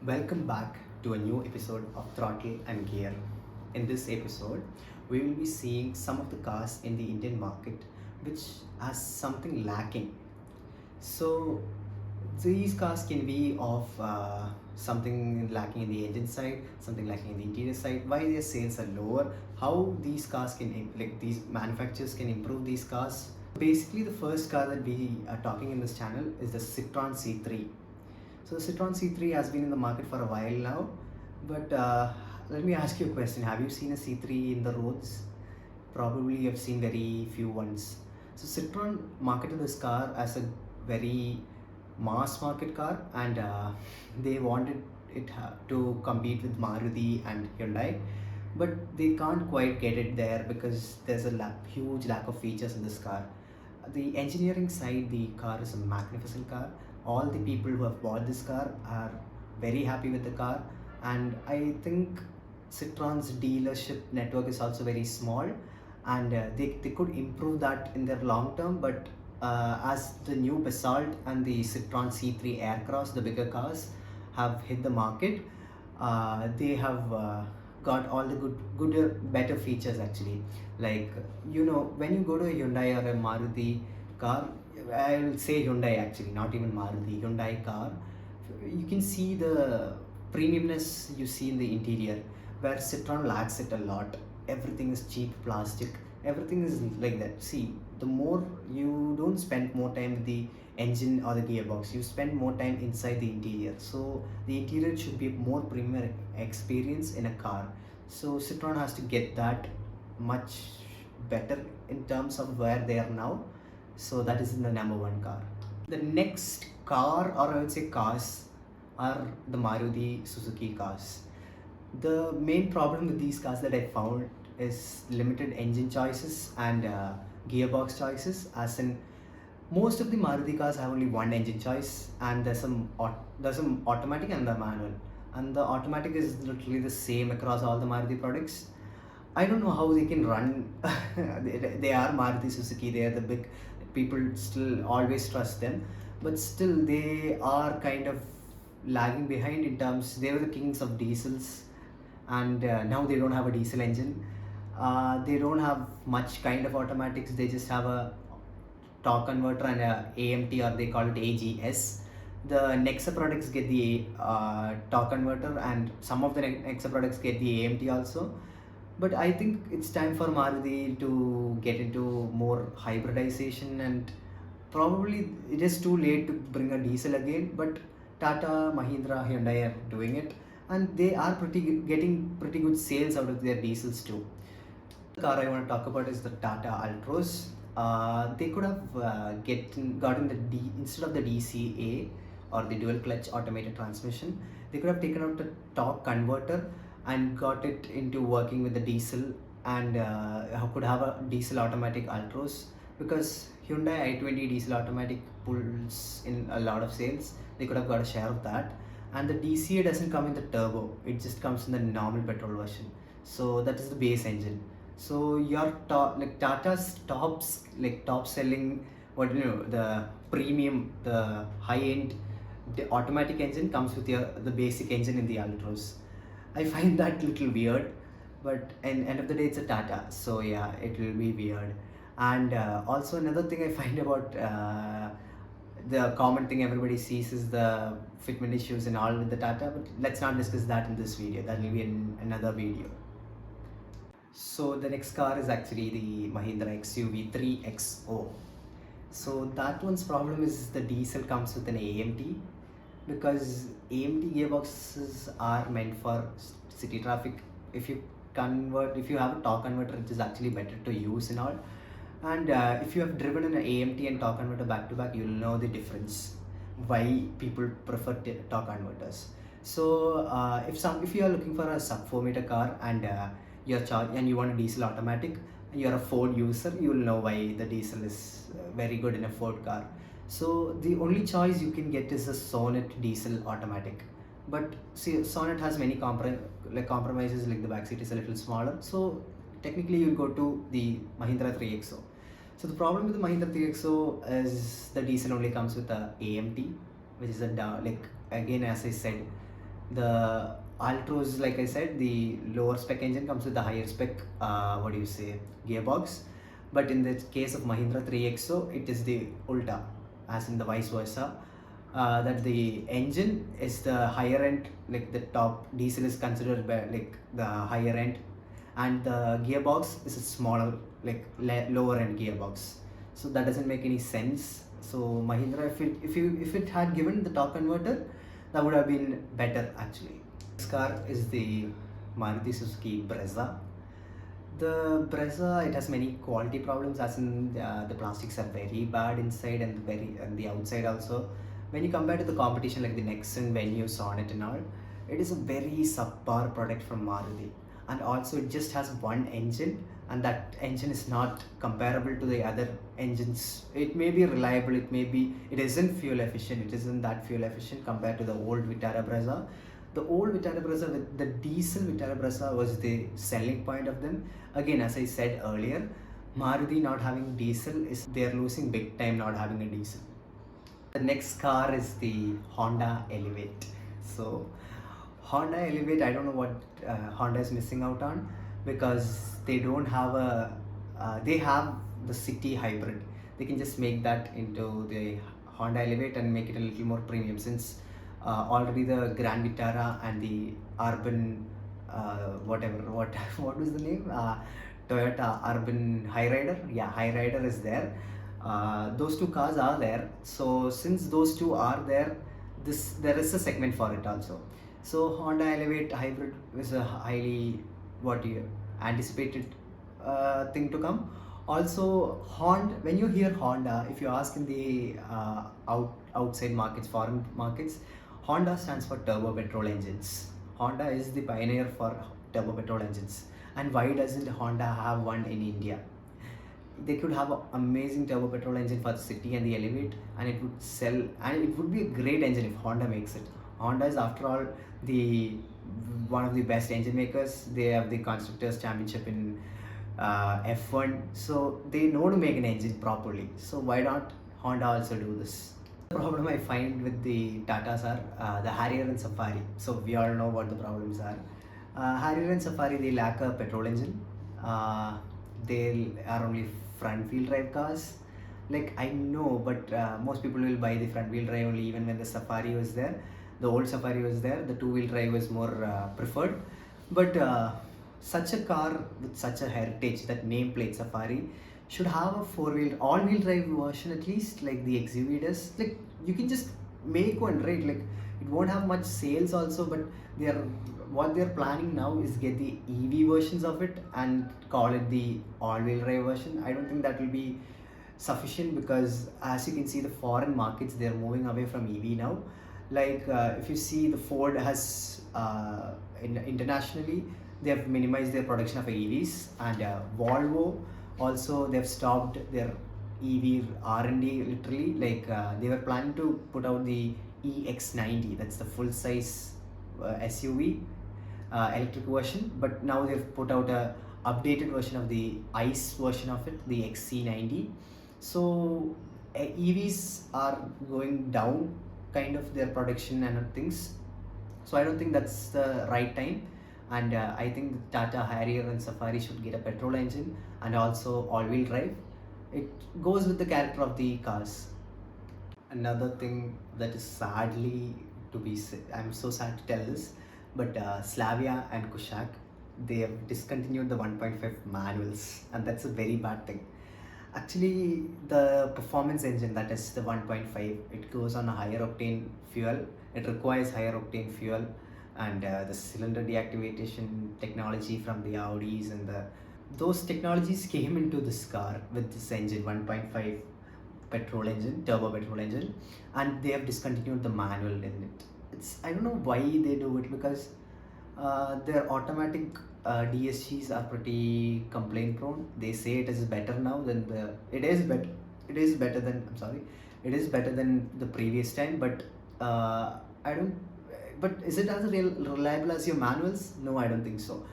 Welcome back to a new episode of Throttle and Gear. In this episode, we will be seeing some of the cars in the Indian market which has something lacking. So, these cars can be of something lacking in the engine side, something lacking in the interior side, why their sales are lower, how these cars can, like these manufacturers can improve these cars. Basically, the first car that we are talking in this channel is the Citroen C3. So Citroen C3 has been in the market for a while now, but let me ask you a question. Have you seen a C3 in the roads? Probably you have seen very few ones. So Citroen marketed this car as a very mass market car, and they wanted it to compete with Maruti and Hyundai, but they can't quite get it there because there's a huge lack of features in this car. The engineering side, the car is a magnificent car. All the people who have bought this car are very happy with the car, and I think Citroen's dealership network is also very small, and they could improve that in their long term. But as the new Basalt and the Citroen C3 Aircross, the bigger cars, have hit the market, they have got all the better features actually. Like, when you go to a Hyundai or a Maruti car, I'll say Hyundai actually, not even Maruti, Hyundai car, you can see the premiumness you see in the interior, where Citroen lacks it a lot. Everything is cheap plastic, everything is like that. See, the more you don't spend more time with the engine or the gearbox, you spend more time inside the interior. So the interior should be a more premium experience in a car. So Citroen has to get that much better in terms of where they are now. So that is the number one car. The next car, or I would say cars, are the Maruti Suzuki cars. The main problem with these cars that I found is limited engine choices and gearbox choices. As in, most of the Maruti cars have only one engine choice, and there's some automatic and the manual. And the automatic is literally the same across all the Maruti products. I don't know how they can run. They are Maruti Suzuki. They are the big people. Still always trust them, but still they are kind of lagging behind in terms. They were the kings of diesels, and now they don't have a diesel engine. They don't have much kind of automatics. They just have a torque converter and a AMT, or they call it AGS. The Nexa products get the torque converter, and some of the Nexa products get the AMT also. But I think it's time for Maruti to get into more hybridization, and probably it is too late to bring a diesel again. But Tata, Mahindra, Hyundai are doing it, and they are getting pretty good sales out of their diesels too. The car I want to talk about is the Tata Altroz. They could have gotten the instead of the DCA, or the dual clutch automated transmission, they could have taken out the torque converter and got it into working with the diesel, and could have a diesel automatic Altroz, because Hyundai i20 diesel automatic pulls in a lot of sales. They could have got a share of that. And the DCA doesn't come in the turbo, it just comes in the normal petrol version. So that is the base engine. So your Tata's top selling, the premium, the high end, the automatic engine comes with the basic engine in the Altroz. I find that little weird, but end of the day it's a Tata, so yeah, it will be weird. And also another thing I find about the common thing everybody sees is the fitment issues and all with the Tata, but let's not discuss that in this video. That will be in another video. So the next car is actually the Mahindra XUV 3XO. So that one's problem is the diesel comes with an AMT, because AMT gearboxes are meant for city traffic. If you have a torque converter, it is actually better to use and all. And if you have driven an AMT and torque converter back to back, you'll know the difference, why people prefer torque converters. So if you are looking for a sub 4 meter car, and you want a diesel automatic, and you're a Ford user, you will know why the diesel is very good in a Ford car. So the only choice you can get is a Sonnet diesel automatic. But see, Sonnet has many compromises, like the back seat is a little smaller. So technically you'll go to the Mahindra 3XO. So the problem with the Mahindra 3XO is the diesel only comes with a AMT, which is again, as I said, The Altro's, like I said, the lower spec engine comes with the higher spec, what do you say, gearbox. But in the case of Mahindra 3XO, it is the ulta, as in the vice versa. That the engine is the higher end, like the top diesel is considered like the higher end, and the gearbox is a smaller, like lower end gearbox. So that doesn't make any sense. So Mahindra, if it had given the torque converter, that would have been better actually. This car is the Maruti Suzuki Brezza. The Brezza, it has many quality problems, as in the plastics are very bad inside and the outside also. When you compare to the competition like the Nexon, Venue, Sonnet and all, it is a very subpar product from Maruti. And also it just has one engine, and that engine is not comparable to the other engines. It may be reliable, it isn't fuel efficient, it isn't that fuel efficient compared to the old Vitara Brezza. The old Vitara Brezza, with the diesel Vitara Brezza, was the selling point of them. Again, as I said earlier, Maruti not having diesel is they're losing big time not having a diesel. The next car is the Honda Elevate. So Honda Elevate, I don't know what Honda is missing out on, because they don't have they have the city hybrid. They can just make that into the Honda Elevate and make it a little more premium, since already the Grand Vitara and the urban what was the name, Toyota urban Hyrider, yeah, Hyrider is there. Those two cars are there. So since those two are there, there is a segment for it also. So Honda Elevate Hybrid is a highly anticipated thing to come. Also, Honda, when you hear Honda, if you ask in the outside markets, foreign markets, Honda stands for turbo petrol engines. Honda is the pioneer for turbo petrol engines. And why doesn't Honda have one in India? They could have an amazing turbo petrol engine for the city and the Elevate, and it would sell, and it would be a great engine if Honda makes it. Honda is, after all, the one of the best engine makers. They have the constructors championship in F1, so they know to make an engine properly. So why not Honda also do this? The problem I find with the Tatas are the Harrier and Safari. So we all know what the problems are. Harrier and Safari, they lack a petrol engine. They are only front wheel drive cars. Like, I know, but most people will buy the front wheel drive only. Even when the Safari was there, the old Safari was there, the two wheel drive was more preferred. But such a car with such a heritage, that nameplate Safari, should have a all wheel drive version at least, like the XUV does. Like, you can just make one, right? Like, it won't have much sales also, but what they're planning now is get the EV versions of it and call it the all-wheel drive version. I don't think that will be sufficient, because as you can see, the foreign markets, they're moving away from EV now. Like, if you see, the Ford has internationally, they have minimized their production of EVs, and Volvo also, they've stopped their EV R&D literally. Like, they were planning to put out the EX90, that's the full size SUV electric version, but now they've put out a updated version of the ICE version of it, the XC90. So EVs are going down kind of their production and things. So I don't think that's the right time, and I think Tata Harrier and Safari should get a petrol engine and also all-wheel drive. It goes with the character of the cars. Another thing that is I'm so sad to tell this, but Slavia and Kushaq, they have discontinued the 1.5 manuals, and that's a very bad thing. Actually, the performance engine, that is the 1.5, it goes on a higher octane fuel. It requires higher octane fuel, and the cylinder deactivation technology from the Audis and those technologies came into this car with this engine, 1.5 petrol engine, turbo petrol engine, and they have discontinued the manual in it. I don't know why they do it, because their automatic DSGs are pretty complaint prone. They say it is better now than it is better than, I'm sorry, it is better than the previous time, but I don't, but is it as reliable as your manuals? No, I don't think so.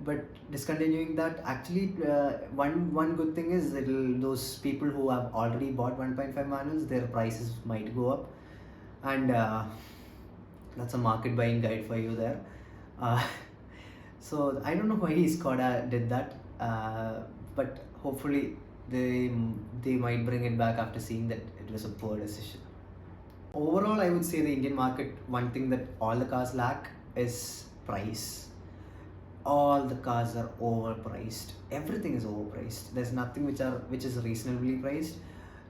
But discontinuing that, actually, one good thing is that those people who have already bought 1.5 manuals, their prices might go up, and That's a market buying guide for you there. uh, so I don't know why Skoda did that, but hopefully they might bring it back after seeing that it was a poor decision. Overall, I would say the Indian market, one thing that all the cars lack is price. All the cars are overpriced. Everything is overpriced. There's nothing which is reasonably priced.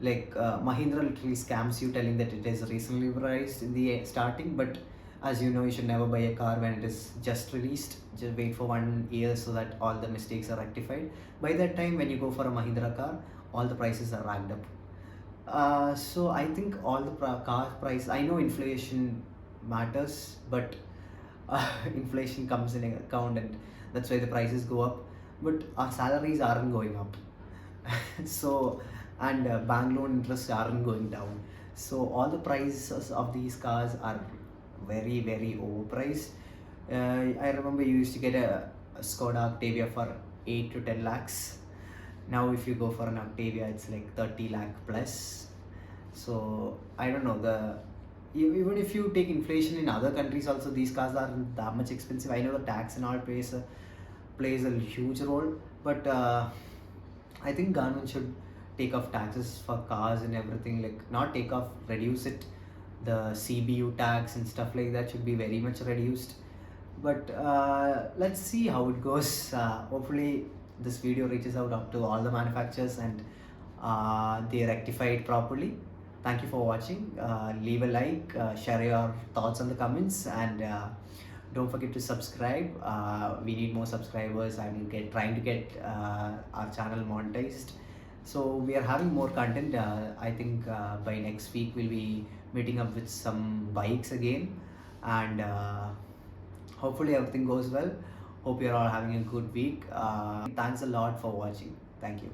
Like Mahindra literally scams you, telling that it is reasonably priced in the starting, but as you know, you should never buy a car when it is just released. Just wait for 1 year so that all the mistakes are rectified. By that time, when you go for a Mahindra car, all the prices are racked up. So I think all the car price. I know inflation matters, but inflation comes in account, and that's why the prices go up. But our salaries aren't going up. So, and bank loan interests aren't going down. So all the prices of these cars are very overpriced. I remember you used to get a Skoda Octavia for 8 to 10 lakhs. Now if you go for an Octavia, it's like 30 lakh plus. So I don't know, even if you take inflation in other countries also, these cars aren't that much expensive. I know the tax and all plays a huge role, but I think government should take off taxes for cars and everything, like not take off, reduce it. The CBU tax and stuff like that should be very much reduced. But let's see how it goes. Hopefully this video reaches out up to all the manufacturers, and they rectify it properly. Thank you for watching. Leave a like, share your thoughts on the comments, and don't forget to subscribe. We need more subscribers. I'm trying to get our channel monetized, so we are having more content. I think by next week we'll be meeting up with some bikes again, and hopefully everything goes well. Hope you're all having a good week. Thanks a lot for watching. Thank you.